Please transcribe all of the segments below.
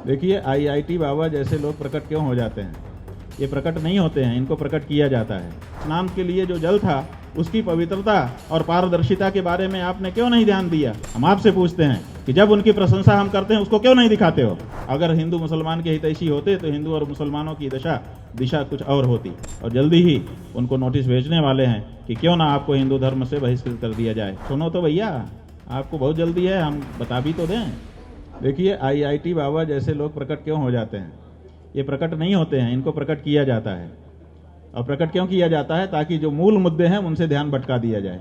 देखिए, आईआईटी बाबा जैसे लोग प्रकट क्यों हो जाते हैं? ये प्रकट नहीं होते हैं, इनको प्रकट किया जाता है। स्नान के लिए जो जल था उसकी पवित्रता और पारदर्शिता के बारे में आपने क्यों नहीं ध्यान दिया? हम आपसे पूछते हैं कि जब उनकी प्रशंसा हम करते हैं उसको क्यों नहीं दिखाते हो? अगर हिंदू मुसलमान के हितैषी होते तो हिंदू और मुसलमानों की दिशा कुछ और होती। और जल्दी ही उनको नोटिस भेजने वाले हैं कि क्यों ना आपको हिंदू धर्म से बहिष्कृत कर दिया जाए। सुनो तो भैया, आपको बहुत जल्दी है, हम बता भी तो दें। देखिए, आईआईटी बाबा जैसे लोग प्रकट क्यों हो जाते हैं? ये प्रकट नहीं होते हैं, इनको प्रकट किया जाता है। और प्रकट क्यों किया जाता है? ताकि जो मूल मुद्दे हैं उनसे ध्यान भटका दिया जाए।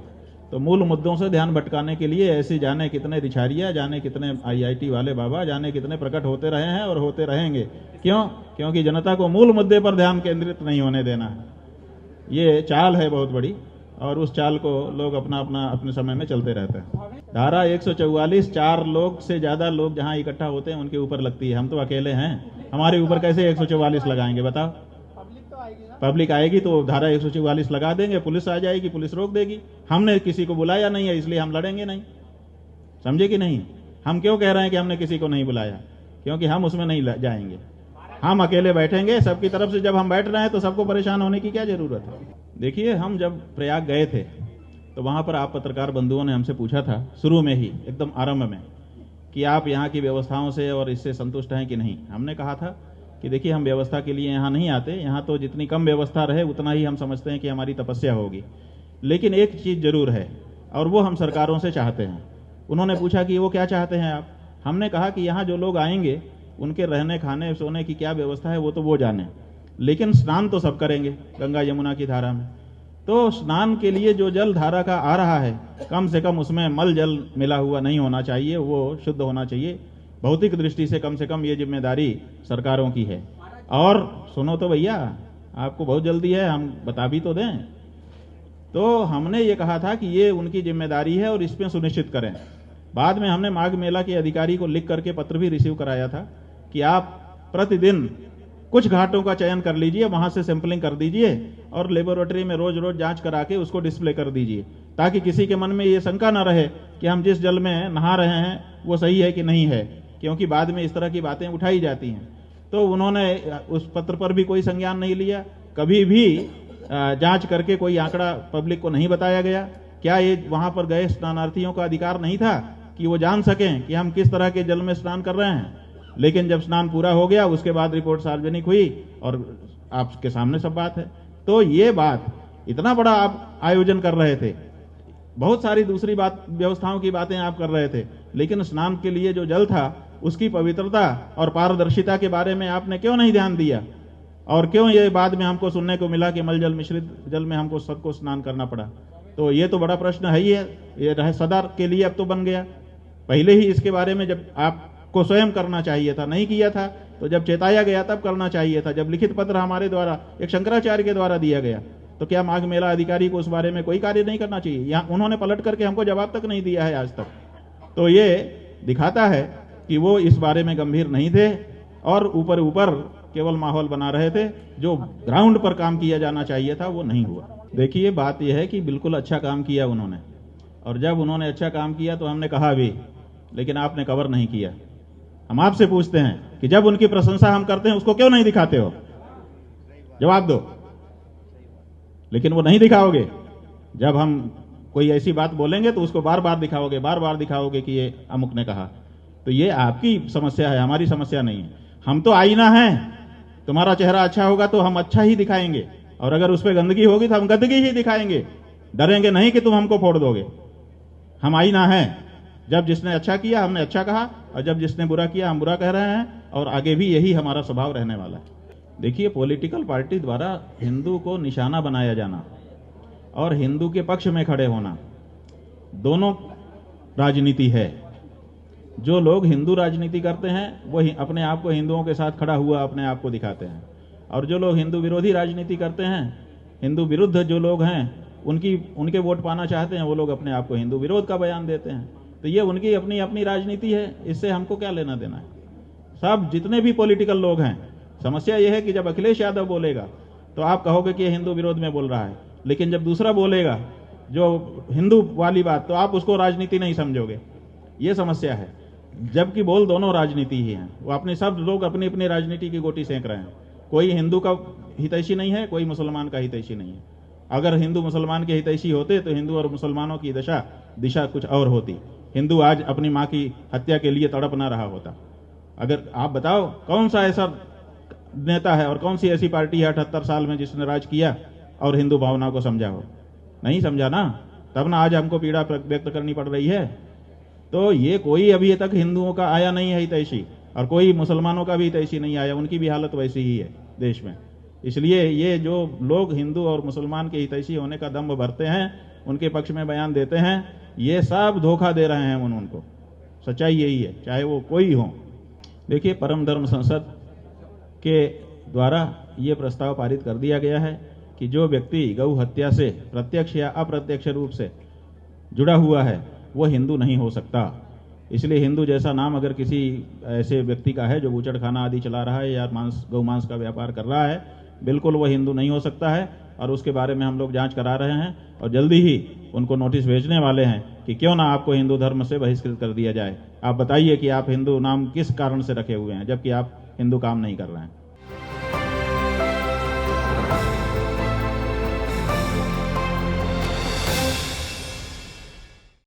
तो मूल मुद्दों से ध्यान भटकाने के लिए ऐसे जाने कितने रिछारिया, जाने कितने आईआईटी वाले बाबा, जाने कितने प्रकट होते रहे हैं और होते रहेंगे। क्यों? क्योंकि जनता को मूल मुद्दे पर ध्यान केंद्रित नहीं होने देना है। ये चाल है बहुत बड़ी, और उस चाल को लोग अपने समय में चलते रहते हैं। धारा 144 4 लोग से ज्यादा लोग जहां इकट्ठा होते हैं उनके ऊपर लगती है। हम तो अकेले हैं, हमारे ऊपर कैसे 144 लगाएंगे बताओ? पब्लिक आएगी तो धारा 144 लगा देंगे, पुलिस आ जाएगी, पुलिस रोक देगी। हमने किसी को बुलाया नहीं है, इसलिए हम लड़ेंगे नहीं। समझे कि नहीं? हम क्यों कह रहे हैं कि हमने किसी को नहीं बुलाया? क्योंकि हम उसमें नहीं जाएंगे। हम अकेले बैठेंगे सबकी तरफ से। जब हम बैठ रहे हैं तो सबको परेशान होने की क्या जरूरत है? देखिए, हम जब प्रयाग गए थे तो वहां पर आप पत्रकार बंधुओं ने हमसे पूछा था शुरू में ही, एकदम आरंभ में, कि आप यहाँ की व्यवस्थाओं से और इससे संतुष्ट हैं कि नहीं। हमने कहा था कि देखिए, हम व्यवस्था के लिए यहाँ नहीं आते, यहाँ तो जितनी कम व्यवस्था रहे उतना ही हम समझते हैं कि हमारी तपस्या होगी। लेकिन एक चीज जरूर है, और वो हम सरकारों से चाहते हैं। उन्होंने पूछा कि वो क्या चाहते हैं आप? हमने कहा कि यहाँ जो लोग आएंगे उनके रहने खाने सोने की क्या व्यवस्था है वो तो वो जाने, लेकिन स्नान तो सब करेंगे गंगा यमुना की धारा में। तो स्नान के लिए जो जल धारा का आ रहा है, कम से कम उसमें मल जल मिला हुआ नहीं होना चाहिए, वो शुद्ध होना चाहिए। भौतिक दृष्टि से कम ये जिम्मेदारी सरकारों की है। और सुनो तो भैया, आपको बहुत जल्दी है, हम बता भी तो दें। तो हमने ये कहा था कि ये उनकी जिम्मेदारी है और इसमें सुनिश्चित करें। बाद में हमने माघ मेला के अधिकारी को लिख करके पत्र भी रिसीव कराया था कि आप प्रतिदिन कुछ घाटों का चयन कर लीजिए, वहां से सैंपलिंग कर दीजिए और लेबोरेटरी में रोज रोज जांच करा के उसको डिस्प्ले कर दीजिए, ताकि किसी के मन में ये शंका न रहे कि हम जिस जल में नहा रहे हैं वो सही है कि नहीं है। क्योंकि बाद में इस तरह की बातें उठाई जाती हैं। तो उन्होंने उस पत्र पर भी कोई संज्ञान नहीं लिया। कभी भी जांच करके कोई आंकड़ा पब्लिक को नहीं बताया गया। क्या ये वहां पर गए स्नानार्थियों का अधिकार नहीं था कि वो जान सकें कि हम किस तरह के जल में स्नान कर रहे हैं? लेकिन जब स्नान पूरा हो गया उसके बाद रिपोर्ट सार्वजनिक हुई और आपके सामने सब बात है। तो ये बात, इतना बड़ा आप आयोजन कर रहे थे, बहुत सारी दूसरी बात व्यवस्थाओं की बातें आप कर रहे थे, लेकिन स्नान के लिए जो जल था उसकी पवित्रता और पारदर्शिता के बारे में आपने क्यों नहीं ध्यान दिया? और क्यों ये बाद में हमको सुनने को मिला कि मल जल मिश्रित जल में हमको सबको स्नान करना पड़ा? तो ये तो बड़ा प्रश्न है ही है। ये रहे सदा के लिए अब तो बन गया। पहले ही इसके बारे में जब आपको स्वयं करना चाहिए था, नहीं किया था। तो जब चेताया गया तब करना चाहिए था। जब लिखित पत्र हमारे द्वारा एक शंकराचार्य के द्वारा दिया गया, तो क्या माघ मेला अधिकारी को उस बारे में कोई कार्य नहीं करना चाहिए? यहाँ उन्होंने पलट करके हमको जवाब तक नहीं दिया है आज तक। तो ये दिखाता है कि वो इस बारे में गंभीर नहीं थे और ऊपर ऊपर केवल माहौल बना रहे थे। जो ग्राउंड पर काम किया जाना चाहिए था वो नहीं हुआ। देखिए, बात यह है कि बिल्कुल अच्छा काम किया उन्होंने, और जब उन्होंने अच्छा काम किया तो हमने कहा भी, लेकिन आपने कवर नहीं किया। हम आपसे पूछते हैं कि जब उनकी प्रशंसा हम करते हैं उसको क्यों नहीं दिखाते हो? जवाब दो। लेकिन वो नहीं दिखाओगे। जब हम कोई ऐसी बात बोलेंगे तो उसको बार बार दिखाओगे, बार बार दिखाओगे कि ये अमुक ने कहा। तो ये आपकी समस्या है, हमारी समस्या नहीं है। हम तो आईना है, तुम्हारा चेहरा अच्छा होगा तो हम अच्छा ही दिखाएंगे, और अगर उस पर गंदगी होगी तो हम गंदगी ही दिखाएंगे। डरेंगे नहीं कि तुम हमको फोड़ दोगे। हम आईना है। जब जिसने अच्छा किया हमने अच्छा कहा, और जब जिसने बुरा किया हम बुरा कह रहे हैं, और आगे भी यही हमारा स्वभाव रहने वाला है। देखिए, पॉलिटिकल पार्टी द्वारा हिंदू को निशाना बनाया जाना और हिंदू के पक्ष में खड़े होना दोनों राजनीति है। जो लोग हिंदू राजनीति करते हैं वो अपने आप को हिंदुओं के साथ खड़ा हुआ अपने आप को दिखाते हैं, और जो लोग हिंदू विरोधी राजनीति करते हैं, हिंदू विरुद्ध जो लोग हैं, उनके वोट पाना चाहते हैं, वो लोग अपने आप को हिंदू विरोध का बयान देते हैं। तो ये उनकी अपनी अपनी राजनीति है, इससे हमको क्या लेना देना है? सब जितने भी पॉलिटिकल लोग हैं, समस्या यह है कि जब अखिलेश यादव बोलेगा तो आप कहोगे कि ये हिंदू विरोध में बोल रहा है, लेकिन जब दूसरा बोलेगा जो हिंदू वाली बात, तो आप उसको राजनीति नहीं समझोगे। ये समस्या है। जबकि बोल दोनों राजनीति ही है। वो अपने सब लोग अपनी अपनी राजनीति की गोटी सेंक रहे हैं। कोई हिंदू का हितैषी नहीं है, कोई मुसलमान का हितैषी नहीं है। अगर हिंदू मुसलमान के हितैषी होते तो हिंदू और मुसलमानों की दिशा कुछ और होती। हिंदू आज अपनी माँ की हत्या के लिए तड़प ना रहा होता। अगर आप बताओ कौन सा ऐसा नेता है और कौन सी ऐसी पार्टी है 78 साल में जिसने राज किया और हिंदू भावना को समझा हो? नहीं समझा ना, तब ना आज हमको पीड़ा व्यक्त करनी पड़ रही है। तो ये कोई अभी तक हिंदुओं का आया नहीं है हितैषी, और कोई मुसलमानों का भी हितैषी नहीं आया। उनकी भी हालत वैसी ही है देश में। इसलिए ये जो लोग हिंदू और मुसलमान के हितैषी होने का दम्भ भरते हैं, उनके पक्ष में बयान देते हैं, ये सब धोखा दे रहे हैं उनको। सच्चाई यही है, चाहे वो कोई हो। देखिए, परम धर्म संसद के द्वारा ये प्रस्ताव पारित कर दिया गया है कि जो व्यक्ति गौ हत्या से प्रत्यक्ष या अप्रत्यक्ष रूप से जुड़ा हुआ है वो हिंदू नहीं हो सकता। इसलिए हिंदू जैसा नाम अगर किसी ऐसे व्यक्ति का है जो बूचड़खाना आदि चला रहा है या गौ मांस का व्यापार कर रहा है, बिल्कुल वो हिंदू नहीं हो सकता है। और उसके बारे में हम लोग जांच करा रहे हैं और जल्दी ही उनको नोटिस भेजने वाले हैं कि क्यों ना आपको हिंदू धर्म से बहिष्कृत कर दिया जाए। आप बताइए कि आप हिंदू नाम किस कारण से रखे हुए हैं जबकि आप हिंदू काम नहीं कर रहे हैं।